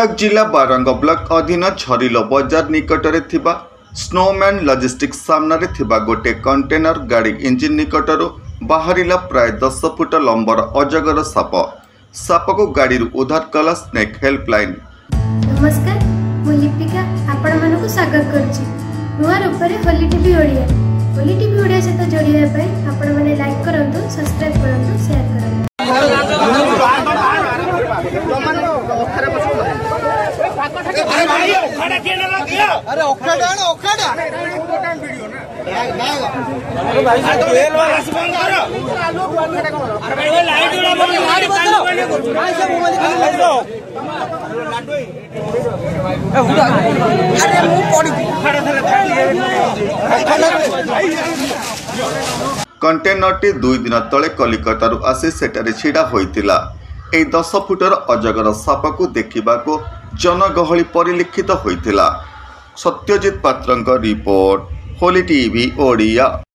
कटक जिला बारंग ब्लॉक अधीन झरिलो बजार निकटरे थिबा स्नोमैन लॉजिस्टिक्स सामने थिबा गोटे कंटेनर गाड़ी इंजिन निकटरू बाहरिला प्राय 10 फुट लंबर अजगर साप। साप को गाड़ी उद्धार कला स्नेक हेल्पलाइन। नमस्कार, मु लिपिका आपण मानकु स्वागत करछि नुआ रूपरे होली टीवी ओडिया। होली टीवी ओडिया सहित जोड़िया पय आपण माने लाइक करंतु, सब्सक्राइब करंतु, शेयर करंतु। अरे भाई ओखड़ा के ना लगिया। अरे ओखड़ा ना ओखड़ा टाइम वीडियो ना अरे भाई तेल वाला बंद करो। अरे भाई लाइट वाला बंद लाइट बंद भाई सब मोबाइल कर दो। अरे मुंह पड़ी खड़ा कंटेनरटी 2 दिन तले कलिकतारू आसी सेटारे छिड़ा होइतिला। एई 10 फुटर अजगर साप को देखा जनगहली परिलक्षित होइतिला। सत्यजित पात्रंक रिपोर्ट, होली टीवी ओडिया।